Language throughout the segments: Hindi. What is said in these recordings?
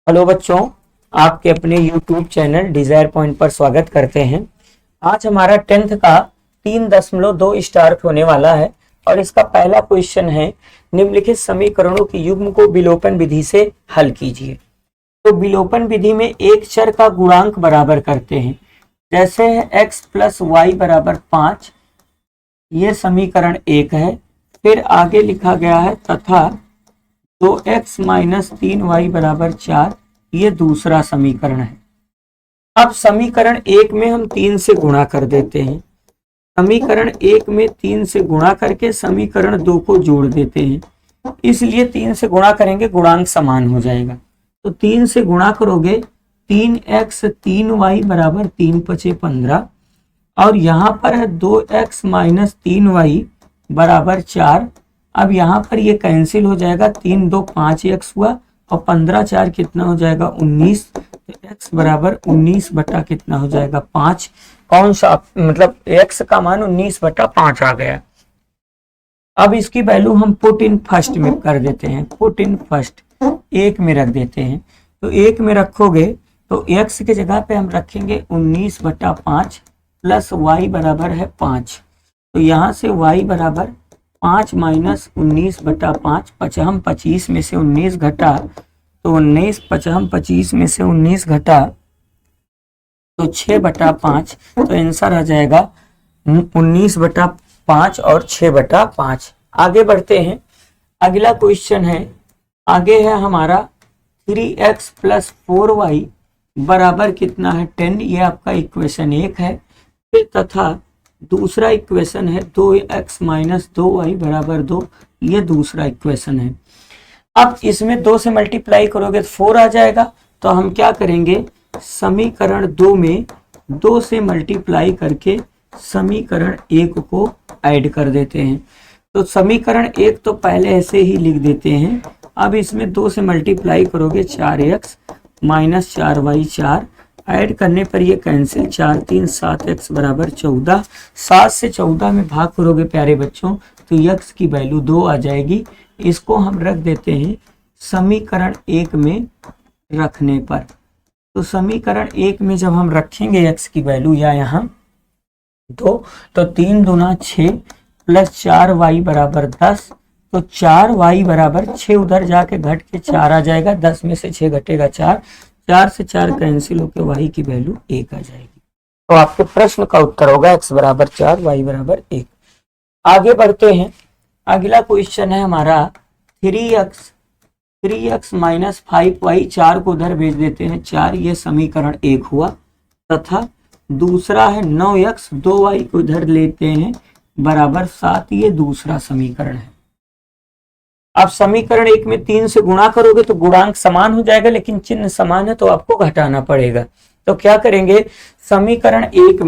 हेलो बच्चों, आपके अपने YouTube चैनल डिजायर पॉइंट पर स्वागत करते हैं। आज हमारा 10th का 3.2 स्टार्ट होने वाला है और इसका पहला क्वेश्चन है, निम्नलिखित समीकरणों की युग्म को विलोपन विधि से हल कीजिए। तो विलोपन विधि में एक चर का गुणांक बराबर करते हैं, जैसे है x + y = 5, ये समीकरण 1 है। फिर आगे लिखा गया है तथा 2x - 3y = 4, ये दूसरा समीकरण है। अब समीकरण 1 में हम 3 से गुणा कर देते हैं। समीकरण 1 में 3 से गुणा करके समीकरण 2 को जोड़ देते हैं, इसलिए 3 से गुणा करेंगे, गुणांक समान हो जाएगा। तो 3 से गुणा करोगे 3x 3y = 3 × 5 = 15 और यहाँ पर है 2x - 3y = 4। अब यहाँ पर ये कैंसिल हो जाएगा, 3 2 5x हुआ और 15 4 कितना हो जाएगा 19। तो x बराबर 19 बटा कितना हो जाएगा 5। कौन सा मतलब x का मान 19/5 आ गया। अब इसकी वैल्यू हम पुट इन फर्स्ट में कर देते हैं, पुट इन फर्स्ट 1 में रख देते हैं। तो 1 में रखोगे तो x के जगह पे हम रखेंगे 19/5 प्लस y बराबर है 5। तो यहाँ से y बराबर 5 - 19/5, 55 25 में से 19 घटा तो 19, 55 25 में से 19 घटा तो 6/5। तो आंसर आ जाएगा 19/5 और 6/5। आगे बढ़ते हैं, अगला क्वेश्चन है, आगे है हमारा 3x + 4y बराबर कितना है 10, ये आपका इक्वेशन 1 है। फिर तथा दूसरा इक्वेशन है 2x - 2y = 2, ये दूसरा इक्वेशन है। अब इसमें 2 से मल्टीप्लाई करोगे तो 4 आ जाएगा। तो हम क्या करेंगे, समीकरण 2 में 2 से मल्टीप्लाई करके समीकरण 1 को ऐड कर देते हैं। तो समीकरण 1 तो पहले ऐसे ही लिख देते हैं। अब इसमें 2 से मल्टीप्लाई करोगे 4x - 4y 4, ऐड करने पर ये कैंसिल, 4 3 7x = 14। 7 से 14 में भाग करोगे प्यारे बच्चों तो x की वैल्यू 2 आ जाएगी। इसको हम रख देते हैं समीकरण 1 में रखने पर। तो समीकरण 1 में जब हम रखेंगे x की वैल्यू या यहाँ 2, तो 3 दूना 6 प्लस 4y = 10। तो 4y = 6, उधर जाके घट के 4 आ जाएगा, 10 में से 6 घटेगा 4, 4 से 4 कैंसिल होकर y की वैल्यू 1 आ जाएगी। तो आपके प्रश्न का उत्तर होगा x = 4 y = 1। आगे बढ़ते हैं, अगला क्वेश्चन है हमारा 3x - 5y, 4 को उधर भेज देते हैं 4, ये समीकरण 1 हुआ। तथा दूसरा है 9x 2y को उधर लेते हैं बराबर 7, ये दूसरा समीकरण है। अब समीकरण 1 में 3 से गुणा करोगे तो गुणांक समान हो जाएगा, लेकिन चिन्ह समान है तो आपको घटाना पड़ेगा। तो क्या करेंगे, समीकरण 1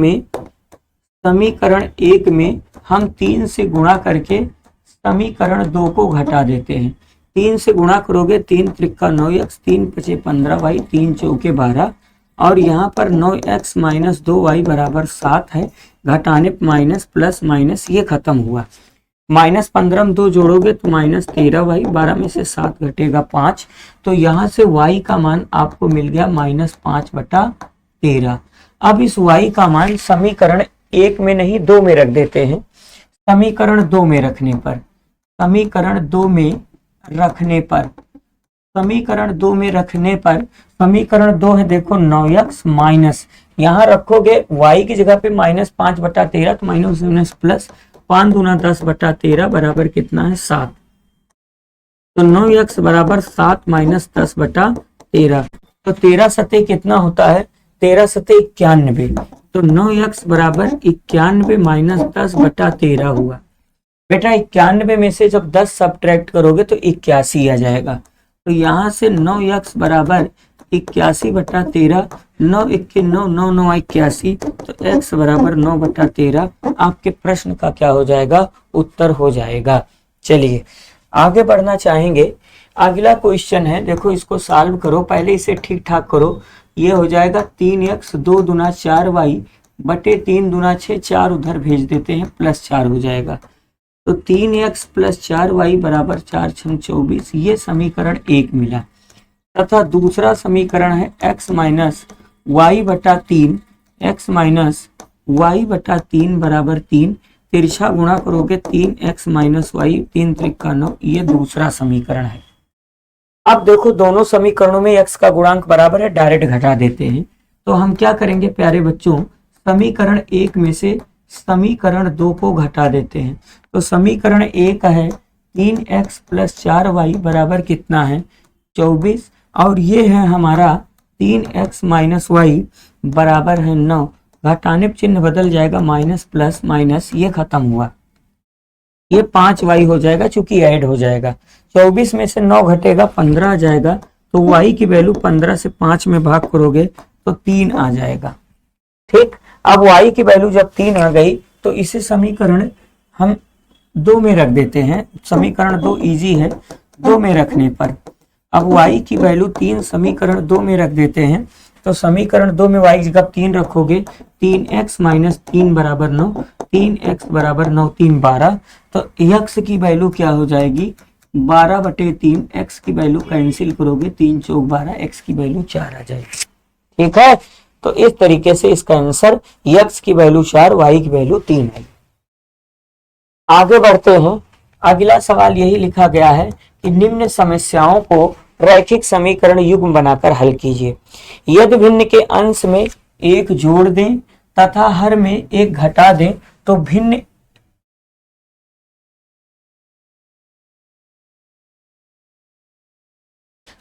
में हम 3 से गुणा करके समीकरण 2 को घटा देते हैं। 3 से गुणा करोगे 3 × 3 = 9x, 3 × 5 = 15y, 3 × 4 = 12 और यहाँ पर 9x - 2y = 7 है। घटाने माइनस प्लस माइनस ये खत्म हुआ। -15 में 2 जोड़ोगे तो -13y, 12 में से 7 घटेगा 5। तो यहाँ से y का मान आपको मिल गया -5/13। अब इस y का मान समीकरण 1 में नहीं 2 में रख देते हैं। समीकरण 2 में रखने पर समीकरण 2 है, देखो 9x माइनस, यहाँ रखोगे y की जगह पे -5/13, तो माइनस प्लस 5 दूना 10/13 बराबर कितना है 7। तो 9x = 7 - 10/13। तो 13 सते कितना होता है, 13 सते 91। तो 9x = 91 - 10/13 हुआ। बेटा 91 में से जब 10 सब्ट्रैक्ट करोगे तो 81 आ जाएगा। तो यहाँ से 9x = 81/13, 9 × 9 9 9 81, तो x = 9/13 आपके प्रश्न का क्या हो जाएगा, उत्तर हो जाएगा। चलिए आगे बढ़ना चाहेंगे, अगला क्वेश्चन है, देखो इसको सॉल्व करो, पहले इसे ठीक ठाक करो। ये हो जाएगा 3x 2 दूना 4y बटे 3 दूना 6, 4 उधर भेज देते हैं प्लस 4 हो जाएगा। तो 3x + 4y = 4 × 24, ये समीकरण 1 मिला। तथा दूसरा समीकरण है x माइनस वाई बटा 3, एक्स माइनस वाई बटा 3 बराबर 3, तिरछा गुणा करोगे 3x माइनस वाई, 3 त्रिक 9, ये दूसरा समीकरण है। अब देखो दोनों समीकरणों में x का गुणांक बराबर है, डायरेक्ट घटा देते हैं। तो हम क्या करेंगे प्यारे बच्चों, समीकरण 1 में से समीकरण 2 को घटा देते हैं। तो समीकरण 1 है 3x प्लस 4y बराबर कितना है 24, और ये है हमारा 3x माइनस वाई बराबर है 9। घटाने पर चिन्ह बदल जाएगा, माइनस प्लस माइनस, ये खत्म हुआ, ये 5y हो जाएगा चूंकि ऐड हो जाएगा। 24 में से 9 घटेगा 15 आ जाएगा, तो y की वैल्यू 15 से 5 में भाग करोगे तो 3 आ जाएगा। ठीक, अब y की वैल्यू जब 3 आ गई तो इसे समीकरण हम 2 में रख देते हैं। समीकरण 2 इजी है, 2 में रखने पर अब y की वैल्यू 3 समीकरण 2 में रख देते हैं। तो समीकरण 2 में y की जगह 3 रखोगे, 3x माइनस 3 बराबर 9, 3x बराबर 9, 3 12, तो x की वैल्यू क्या हो जाएगी 12 बटे 3, x की वैल्यू कैंसिल करोगे 3 चौक 12, x की वैल्यू 4 आ जाएगी। ठीक है, तो इस तरीके से इसका आंसर x की वैल्यू 4, y की वैल्यू 3 है। आगे बढ़ते हैं, अगला सवाल यही लिखा गया है कि निम्न समस्याओं को रैखिक समीकरण युग्म बनाकर हल कीजिए। यदि भिन्न के अंश में एक जोड़ दें तथा हर में एक घटा दें तो भिन्न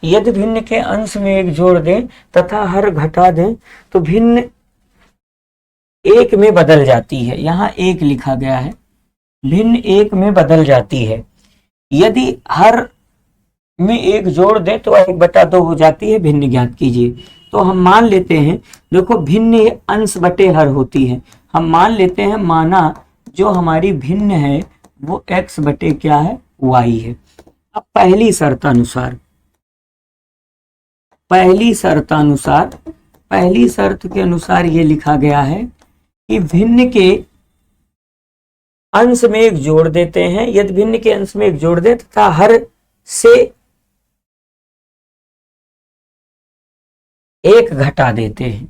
यदि भिन्न के अंश में एक जोड़ दें तथा हर घटा दें तो भिन्न एक में बदल जाती है। यहाँ एक लिखा गया है, भिन्न एक में बदल जाती है। यदि हर में एक जोड़ दें तो 1/2 हो जाती है, भिन्न ज्ञात कीजिए। तो हम मान लेते हैं, देखो भिन्न अंश बटे हर होती है, हम मान लेते हैं माना जो हमारी भिन्न है वो x बटे क्या है y है। अब पहली शर्त के अनुसार ये लिखा गया है कि भिन्न के अंश में एक जोड़ देते हैं, यदि भिन्न के अंश में एक जोड़ दे तथा हर से एक घटा देते हैं।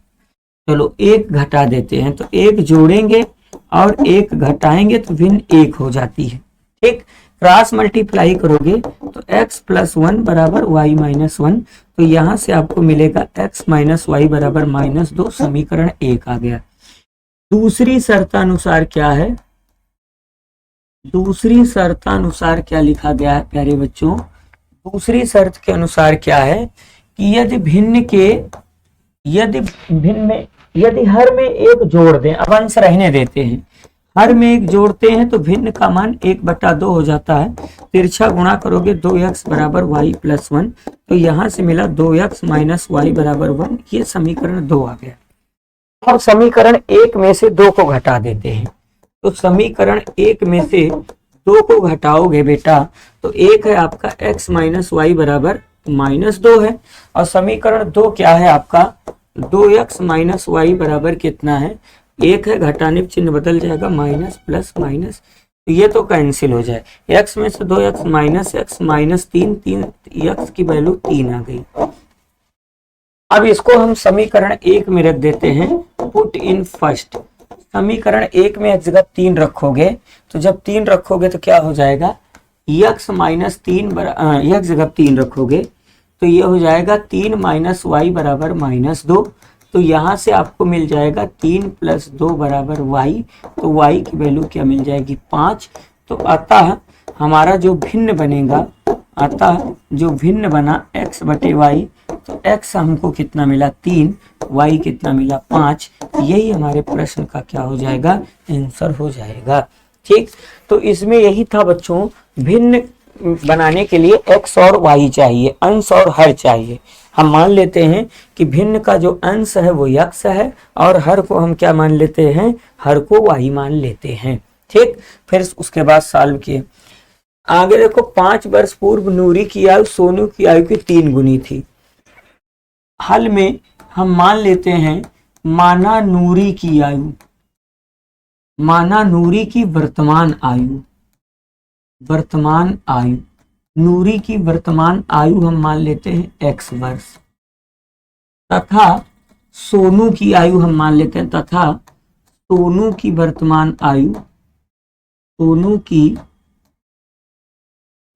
चलो एक घटा देते हैं, तो एक जोड़ेंगे और एक घटाएंगे तो भिन्न एक हो जाती है। ठीक, क्रॉस मल्टीप्लाई करोगे तो x प्लस 1 बराबर y माइनस 1, तो यहां से आपको मिलेगा x माइनस वाई बराबर -2, समीकरण 1 आ गया। दूसरी शर्तानुसार क्या है, दूसरी शर्तानुसार क्या लिखा गया है प्यारे बच्चों, दूसरी शर्त के अनुसार क्या है कि यदि हर में एक जोड़ दें, अब अंश रहने देते हैं, हर में एक जोड़ते हैं तो भिन्न का मान 1/2 हो जाता है। तिरछा गुणा करोगे 2x बराबर y प्लस 1, तो यहां से मिला 2x माइनस वाई बराबर 1, ये समीकरण 2 आ गया। अब समीकरण 1 में से 2 को घटा देते हैं, तो समीकरण 1 में से 2 को घटाओगे बेटा तो एक है आपका x माइनस वाई बराबर -2 है, और समीकरण 2 क्या है आपका 2x माइनस वाई बराबर कितना है 1 है, घटाने पर चिन्ह बदल जाएगा, माइनस प्लस माइनस, तो ये तो कैंसिल हो जाए, x में से 2x minus x minus 3, x की वैल्यू 3 आ गई। अब इसको हम समीकरण 1 में रख देते हैं, पुट इन फर्स्ट। समीकरण 1 में x जगह 3 रखोगे, तो जब 3 रखोगे तो क्या हो जाएगा x माइनस 3 x जगह 3 रखोगे तो ये हो जाएगा 3 माइनस वाई बराबर -2, तो यहाँ से आपको मिल जाएगा 3 प्लस 2 बराबर y, तो y की वैल्यू क्या मिल जाएगी 5। तो अतः हमारा जो भिन्न बनेगा, अतः जो भिन्न बना x बटे y, तो x हमको कितना मिला 3, y कितना मिला 5, यही हमारे प्रश्न का क्या हो जाएगा आंसर हो जाएगा। ठीक, तो इसमें यही था बच्चों, भिन्न बनाने के लिए x और y चाहिए, अंश और हर चाहिए। हम मान लेते हैं कि भिन्न का जो अंश है वो x है और हर को हम क्या मान लेते हैं, हर को y मान लेते हैं। ठीक, फिर उसके बाद सॉल्व किए। आगे देखो, 5 वर्ष पूर्व नूरी की आयु सोनू की आयु की 3 गुनी थी। हल में हम मान लेते हैं माना नूरी की आयु, माना नूरी की वर्तमान आयु, नूरी की वर्तमान आयु हम मान लेते हैं x वर्ष, तथा सोनू की आयु हम मान लेते हैं, तथा सोनू की वर्तमान आयु, सोनू की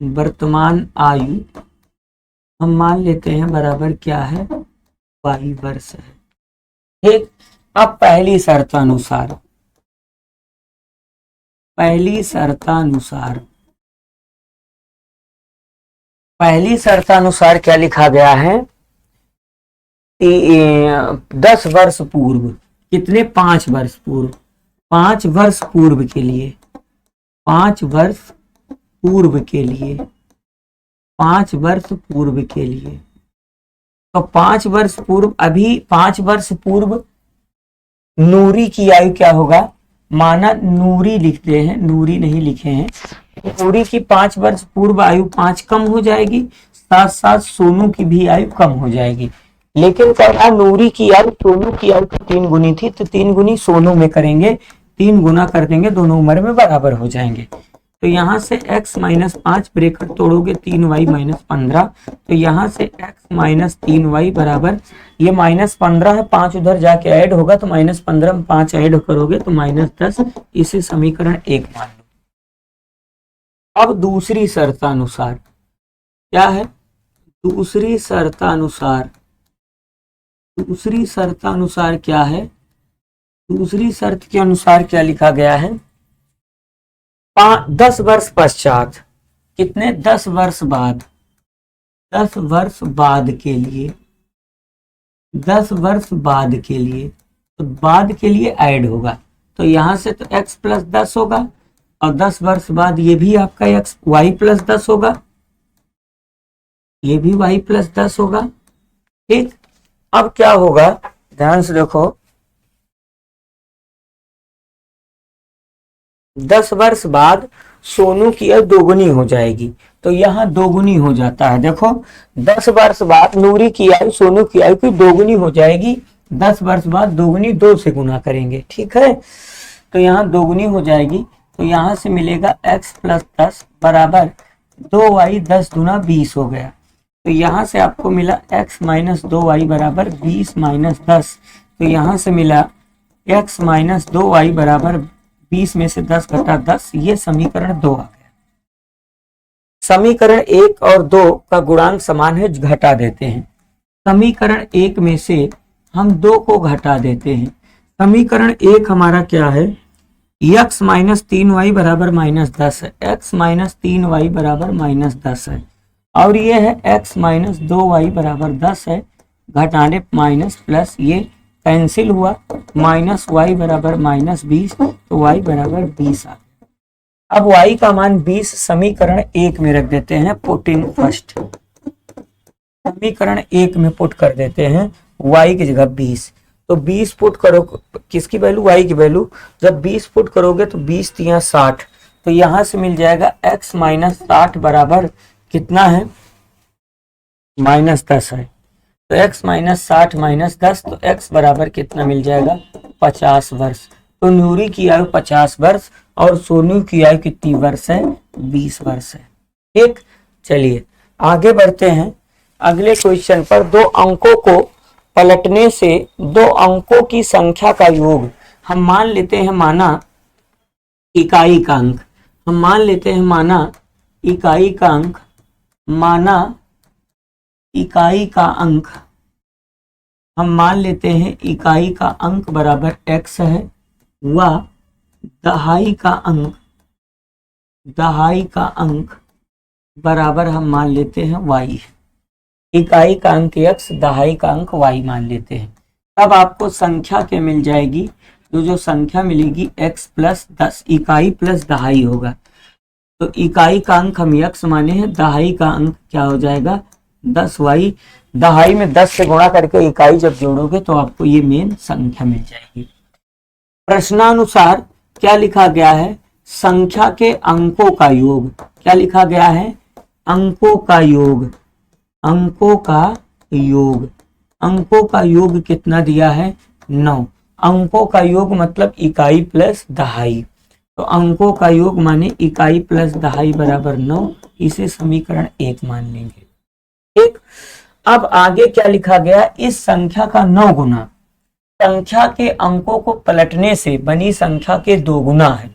वर्तमान आयु हम मान लेते हैं बराबर क्या है, y वर्ष है। ठीक, अब पहली शर्तानुसार, पहली शर्तानुसार क्या लिखा गया है, 10 वर्ष पूर्व, कितने, 5 वर्ष पूर्व, 5 वर्ष पूर्व के लिए, 5 वर्ष पूर्व के लिए, 5 वर्ष पूर्व के लिए, तो 5 वर्ष पूर्व, अभी 5 वर्ष पूर्व नूरी की आयु क्या होगा, माना नूरी लिखते हैं, नूरी नहीं लिखे हैं, नूरी की 5 वर्ष पूर्व आयु 5 कम हो जाएगी, साथ साथ सोनू की भी आयु कम हो जाएगी। लेकिन क्या, नूरी की आयु सोनू की आयु तो 3 गुनी थी, तो 3 गुनी सोनू में करेंगे, 3 गुना कर देंगे, दोनों उम्र में बराबर हो जाएंगे। तो यहाँ से x माइनस 5 ब्रेकेट तोड़ोगे 3y माइनस 15, तो यहाँ से x माइनस 3y बराबर, ये माइनस 15 है, 5 उधर जाके ऐड होगा तो माइनस 15 में 5 ऐड करोगे तो माइनस 10, इसे समीकरण 1 मान लो। अब दूसरी शर्तानुसार क्या है, दूसरी शर्तानुसार क्या है, दूसरी शर्त के अनुसार क्या लिखा गया है, 10 वर्ष पश्चात, कितने, 10 वर्ष बाद, 10 वर्ष बाद के लिए, 10 वर्ष बाद के लिए, तो बाद के लिए ऐड होगा, तो यहां से तो x प्लस 10 होगा, और 10 वर्ष बाद ये भी आपका y प्लस 10 होगा, ये भी y प्लस 10 होगा। ठीक, अब क्या होगा, ध्यान से देखो, 10 वर्ष बाद सोनू की आयु 2 गुनी हो जाएगी, तो यहाँ 2 गुनी हो जाता है। देखो 10 वर्ष बाद नूरी की आयु सोनू की आयु की 2 गुनी हो जाएगी, 10 वर्ष बाद 2 गुनी 2 से गुना करेंगे, ठीक है, तो यहाँ 2 गुनी हो जाएगी, तो यहाँ से मिलेगा x प्लस 10 बराबर 2y, 10 दूना 20 हो गया, तो यहाँ से आपको मिला x माइनस 2y बराबर 20 माइनस 10, तो यहाँ से मिला x माइनस 2y बराबर 20 में से 10 घटा 10, ये समीकरण 2 आ गया। समीकरण 1 और 2 का गुणांक समान है, घटा देते हैं, समीकरण 1 में से हम 2 को घटा देते हैं, समीकरण 1 हमारा क्या है, x माइनस 3y बराबर माइनस 10 है, x माइनस 3y बराबर माइनस 10 है, और ये है x माइनस 2y बराबर 10 है, घटाने माइनस प्लस, ये कैंसिल हुआ, माइनस y बराबर माइनस 20, तो y बराबर 20 आ गया। अब y का मान 20 समीकरण 1 में रख देते हैं, पुट इन फर्स्ट, समीकरण 1 में पुट कर देते हैं y की जगह 20, तो 20 पुट करो, किसकी वैल्यू, y की वैल्यू, जब 20 पुट करोगे तो 20 तिया 60, तो यहां से मिल जाएगा x माइनस 60 बराबर कितना है, माइनस 10 है, तो x माइनस 60 माइनस 10, तो x बराबर कितना मिल जाएगा, 50 वर्ष, तो नूरी की आयु 50 वर्ष और सोनू की आयु कितनी वर्ष है, 20 वर्ष है। ठीक, चलिए आगे बढ़ते हैं अगले क्वेश्चन पर। 2 अंकों को पलटने से 2 अंकों की संख्या का योग हम मान लेते हैं माना इकाई का अंक, हम मान लेते हैं माना इकाई का अंक, माना इकाई का अंक, हम मान लेते हैं इकाई का अंक बराबर x है, व दहाई का अंक, दहाई का अंक बराबर हम मान लेते हैं y है, इकाई का अंक x, दहाई का अंक y मान लेते हैं, तब आपको संख्या क्या मिल जाएगी, जो संख्या मिलेगी x प्लस 10, इकाई प्लस दहाई होगा, तो इकाई का अंक हम x माने हैं, दहाई का अंक क्या हो जाएगा 10y, दहाई में 10 से गुणा करके इकाई जब जोड़ोगे तो आपको ये मेन संख्या मिल जाएगी। प्रश्नानुसार क्या लिखा गया है, संख्या के अंकों का योग, क्या लिखा गया है, अंकों का योग, अंकों का योग, अंकों का योग कितना दिया है, 9, अंकों का योग मतलब इकाई प्लस दहाई, तो अंकों का योग माने इकाई प्लस दहाई बराबर 9, इसे समीकरण 1 मान लेंगे। ठीक, अब आगे क्या लिखा गया, इस संख्या का 9 गुना संख्या के अंकों को पलटने से बनी संख्या के 2 गुना है।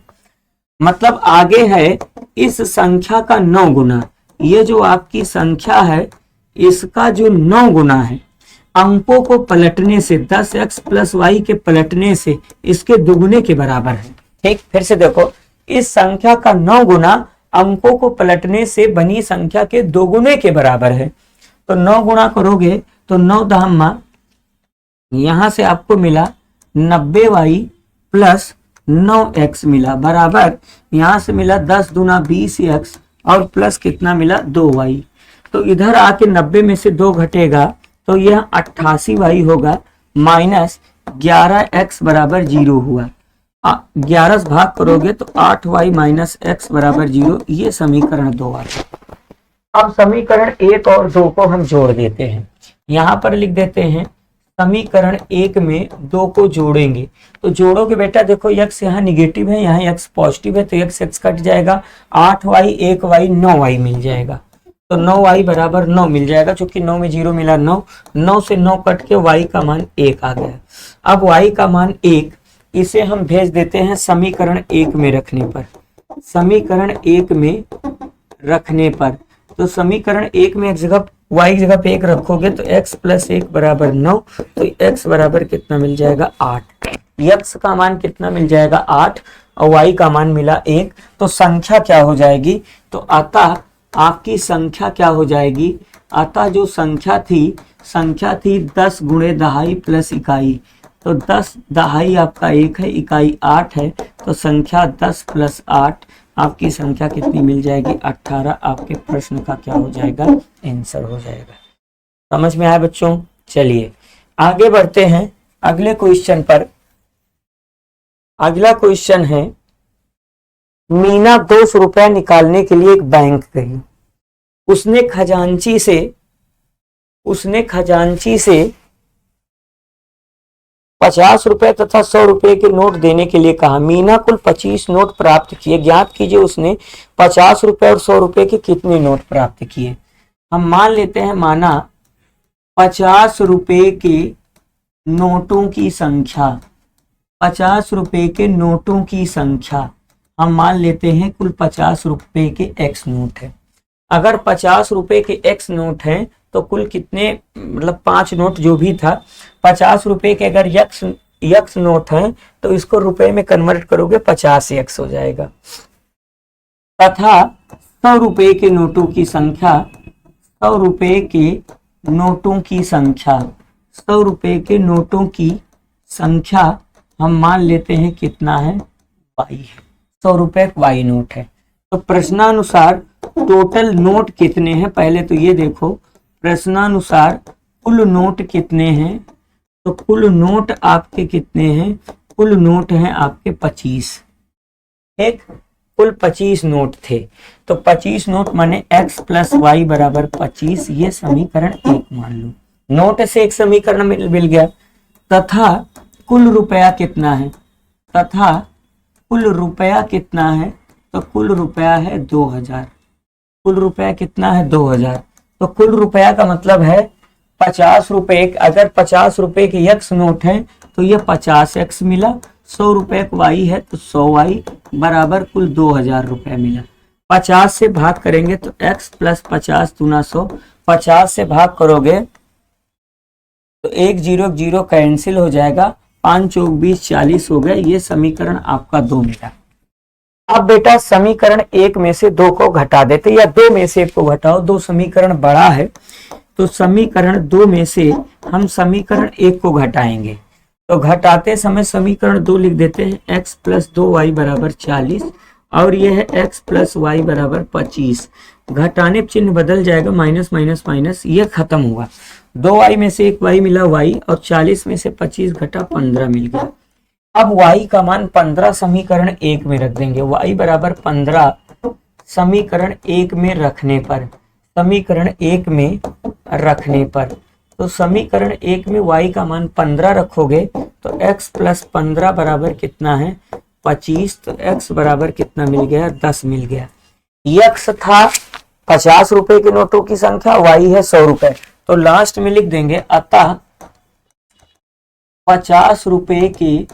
मतलब आगे है इस संख्या का 9 गुना, ये जो आपकी संख्या है इसका जो 9 गुना है अंकों को पलटने से 10x + y के पलटने से इसके दुगुने के बराबर है। ठीक, फिर से देखो, इस संख्या का 9 गुना अंकों को पलटने से बनी संख्या के दोगुने के बराबर है। तो 9 गुणा करोगे तो 9 दहम्मा, यहां से आपको मिला 90y + 9x मिला, बराबर यहां से मिला 10 दूना 20x और प्लस कितना मिला 2y। तो इधर आके 90 में से 2 घटेगा तो यह 88y होगा, माइनस 11x बराबर 0 हुआ। 11 से भाग करोगे तो 8y - x बराबर 0, ये समीकरण 2 आ गया। अब समीकरण 1 और 2 को हम जोड़ देते हैं, यहां पर लिख देते हैं समीकरण 1 में 2 को जोड़ेंगे। तो जोड़ोगे बेटा, देखो x यहाँ निगेटिव है, यहाँ x पॉजिटिव है, तो x कट जाएगा, 8y 1y 9y मिल जाएगा। तो 9y बराबर 9 मिल जाएगा, चूंकि 9 में 0 मिला 9, 9 से 9 कट के y का मान 1 आ गया। अब y का मान 1, इसे हम भेज देते हैं समीकरण 1 में रखने पर। समीकरण 1 में रखने पर तो समीकरण 1 में एक जगह y की जगह पे 1 रखोगे तो x + 1 बराबर 9, तो x बराबर कितना मिल जाएगा 8। x का मान कितना मिल जाएगा 8 और y का मान मिला 1। तो संख्या क्या हो जाएगी, तो अतः आपकी संख्या क्या हो जाएगी, अतः जो संख्या थी 10 × दहाई + इकाई। तो 10 दहाई आपका 1 है, इकाई 8 है, तो संख्या 10 + 8 आपकी संख्या कितनी मिल जाएगी 18। आपके प्रश्न का क्या हो जाएगा, आंसर हो जाएगा। समझ में आया बच्चों? चलिए आगे बढ़ते हैं अगले क्वेश्चन पर। अगला क्वेश्चन है, मीना 200 रुपए निकालने के लिए एक बैंक गई। उसने खजांची से 50 रुपए तथा 100 रुपए के नोट देने के लिए कहा। मीना कुल 25 नोट प्राप्त किए। ज्ञात कीजिए उसने 50 रुपए और 100 रुपए के कितने नोट प्राप्त किए। हम मान लेते हैं, माना 50 रुपए के नोटों की संख्या, 50 रुपए के नोटों की संख्या हम मान लेते हैं कुल 50 रुपए के x नोट है। अगर 50 रुपए के x नोट हैं तो कुल कितने, मतलब 5 नोट जो भी था, 50 रुपए के अगर x नोट हैं तो इसको रुपए में कन्वर्ट करोगे 50x हो जाएगा। तथा 100 रुपए के नोटों की संख्या, 100 रुपए के नोटों की संख्या, 100 रुपए के नोटों की संख्या हम मान लेते हैं कितना है, y है। 100 रुपए y नोट है। तो प्रश्नानुसार टोटल नोट कितने हैं, पहले तो ये देखो, प्रश्नानुसार कुल नोट कितने हैं। तो कुल नोट आपके कितने हैं, कुल नोट हैं आपके 25। एक कुल 25 नोट थे, तो 25 नोट माने x + y बराबर 25, ये समीकरण 1 मान लो। नोट से एक समीकरण मिल गया। तथा कुल रुपया कितना है, तथा कुल रुपया कितना है, तो कुल रुपया है 2000। कुल रुपया कितना है 2000। तो कुल रुपया का मतलब है 50 रुपए, अगर 50 रुपए के x नोट है तो ये 50x मिला, 100 रुपए y है तो 100y बराबर कुल 2000 रुपए मिला। 50 से भाग करेंगे तो x + 50 दूना 100, 50 से भाग करोगे तो 1 0 0 कैंसिल हो जाएगा, 5 चौक 20 40 हो गया। ये समीकरण आपका 2 मिला। अब बेटा समीकरण 1 में से 2 को घटा देते, या 2 में से 1 को घटाओ, 2 समीकरण बड़ा है तो समीकरण 2 में से हम समीकरण 1 को घटाएंगे। तो घटाते समय समीकरण 2 लिख देते हैं, x + 2y बराबर 40 और यह है x + y बराबर 25। घटाने चिन्ह बदल जाएगा, माइनस माइनस माइनस, ये खत्म हुआ। 2y में से 1y मिला y और 40 में से 25 घटा 15 मिल गया। अब y का मान 15 समीकरण 1 में रख देंगे। y बराबर 15 समीकरण 1 में रखने पर, समीकरण 1 में रखने पर, तो समीकरण 1 में y का मान 15 रखोगे तो x + 15 बराबर कितना है 25। तो x बराबर कितना मिल गया 10 मिल गया। x था 50 रुपए के नोटों की संख्या, y है 100 रुपए। तो लास्ट में लिख देंगे अतः 50 रुपए के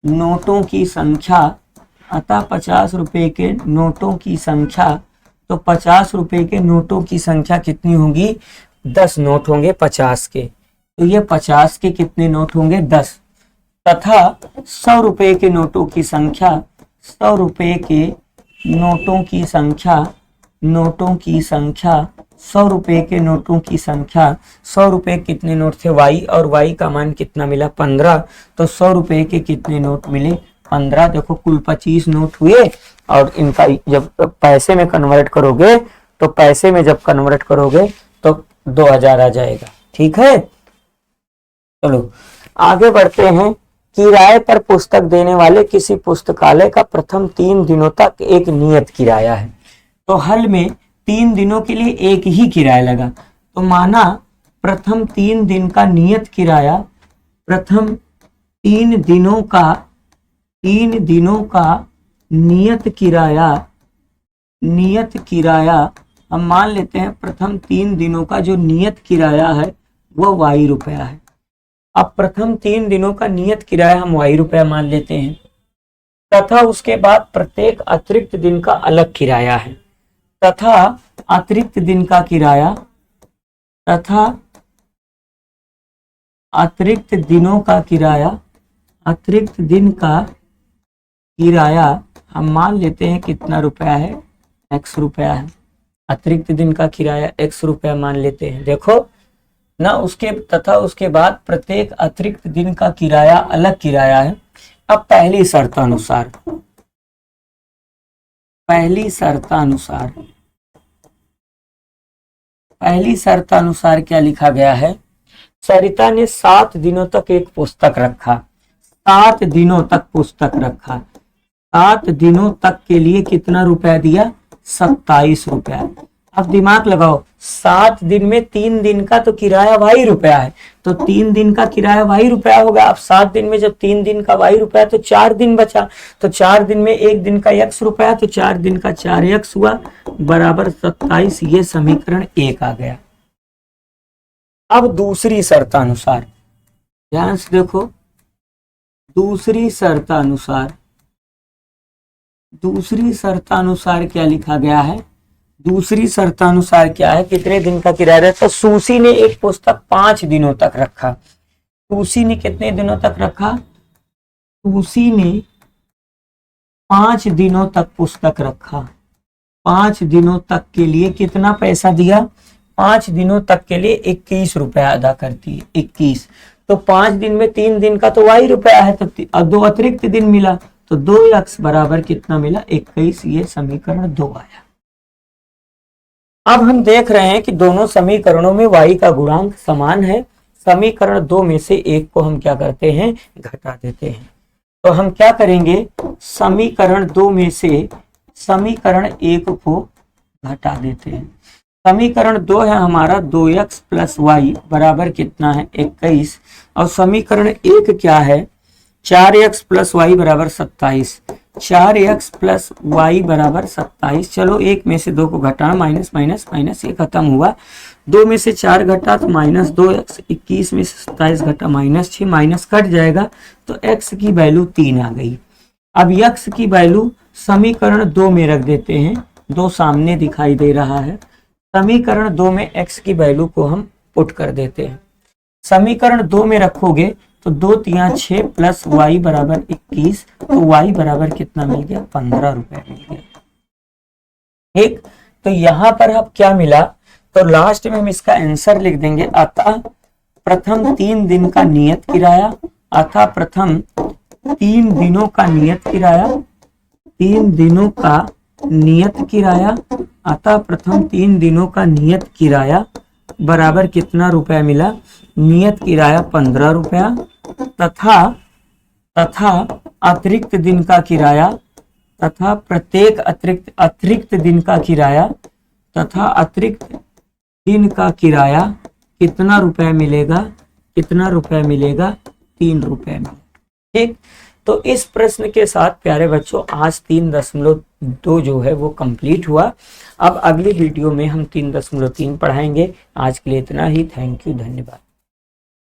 नोटों की संख्या, अतः 50 रुपए के नोटों की संख्या। तो 50 रुपए के नोटों की संख्या कितनी होगी? 10 नोट होंगे 50 के। तो ये 50 के कितने नोट होंगे? 10। तथा 100 रुपए के नोटों की संख्या, 100 रुपए के नोटों की संख्या, नोटों की संख्या, 100 रुपए के नोटों की संख्या। 100 रुपए कितने नोट थे? y, और y का मान कितना मिला? 15। तो 100 रुपए के कितने नोट मिले? 15। देखो कुल 25 नोट हुए, और इनका जब पैसे में कन्वर्ट करोगे, तो पैसे में जब कन्वर्ट करोगे तो 2000 आ जाएगा। ठीक है, चलो आगे बढ़ते हैं। किराए पर पुस्तक देने वाले किसी पुस्तकालय का प्रथम 3 दिनों तक एक नियत किराया है। तो हल में 3 दिनों के लिए एक ही किराया लगा। तो माना प्रथम 3 दिन का नियत किराया, प्रथम 3 दिनों का नियत किराया हम मान लेते हैं। प्रथम 3 दिनों का जो नियत किराया है वो y रुपया है। अब प्रथम 3 दिनों का नियत किराया हम y रुपया मान लेते हैं, तथा उसके बाद प्रत्येक अतिरिक्त दिन का अलग किराया है। तथा अतिरिक्त दिन का किराया, तथा अतिरिक्त दिनों का किराया, अतिरिक्त दिन का किराया हम मान लेते हैं कितना रुपया है? x रुपया है। अतिरिक्त दिन का किराया x रुपया मान लेते हैं। देखो ना, उसके तथा उसके बाद प्रत्येक अतिरिक्त दिन का किराया अलग किराया है। अब पहली शर्तानुसार क्या लिखा गया है? सरिता ने 7 दिनों तक एक पुस्तक रखा। 7 दिनों तक पुस्तक रखा। 7 दिनों तक के लिए कितना रुपया दिया? 27 रुपया। अब दिमाग लगाओ, 7 दिन में 3 दिन का तो किराया y रुपया है, तो 3 दिन का किराया y रुपया होगा। अब 7 दिन में जब 3 दिन का y रुपया, तो 4 दिन बचा। तो 4 दिन में 1 दिन का x रुपया, तो 4 दिन का 4x हुआ बराबर 27। ये समीकरण 1 आ गया। अब दूसरी शर्तानुसार ध्यान से देखो, दूसरी शर्तानुसार क्या लिखा गया है? दूसरी शर्तानुसार क्या है? कितने दिन का किराया रहता? सूसी ने एक पुस्तक 5 दिनों तक रखा। सूसी ने कितने दिनों तक रखा? सूसी ने 5 दिनों तक पुस्तक रखा। 5 दिनों तक के लिए कितना पैसा दिया? 5 दिनों तक के लिए 21 रुपया अदा करती है। 21। तो 5 दिन में 3 दिन का तो y रुपया है, तो 2 अतिरिक्त दिन मिला, तो 2x बराबर कितना मिला? 21। ये समीकरण 2 आया। अब हम देख रहे हैं कि दोनों समीकरणों में y का गुणांक समान है। समीकरण 2 में से एक को हम क्या करते हैं? घटा देते हैं। तो हम क्या करेंगे? समीकरण 2 में से समीकरण 1 को घटा देते हैं। समीकरण 2 है हमारा 2x प्लस वाई बराबर कितना है? 21। और समीकरण 1 क्या है? 4x प्लस वाई बराबर 27। 4x प्लस वाई बराबर 27। चलो एक में से 2 को घटाना, माइनस माइनस माइनस, ये खत्म हुआ। 2 में से 4 घटा तो माइनस 2x, 21 में से 27 घटा -6, माइनस कट जाएगा तो x की वैल्यू 3 आ गई। अब x की वैल्यू समीकरण 2 में रख देते हैं। 2 सामने दिखाई दे रहा है। समीकरण 2 में x की वैल्यू को हम पुट कर देते हैं। समीकरण 2 में रखोगे तो 2 तिया 6 प्लस y बराबर 21, तो y बराबर कितना मिल गया? 15 रुपए मिल गया। ठीक, तो यहां पर अब क्या मिला? तो लास्ट में हम इसका आंसर लिख देंगे, अतः प्रथम 3 दिन का नियत किराया, अतः प्रथम 3 दिनों का नियत किराया, 3 दिनों का नियत किराया, अतः प्रथम 3 दिनों का नियत किराया बराबर कितना रुपया मिला? नियत किराया 15 रुपया, तथा अतिरिक्त दिन का किराया, तथा प्रत्येक अतिरिक्त दिन का किराया, तथा अतिरिक्त दिन का किराया कितना रुपया मिलेगा? कितना रुपया मिलेगा? 3 रुपये में। ठीक, तो इस प्रश्न के साथ प्यारे बच्चों आज 3.2 2 जो है वो कंप्लीट हुआ। अब अगली वीडियो में हम 3.3 पढ़ाएंगे। आज के लिए इतना ही। थैंक यू, धन्यवाद।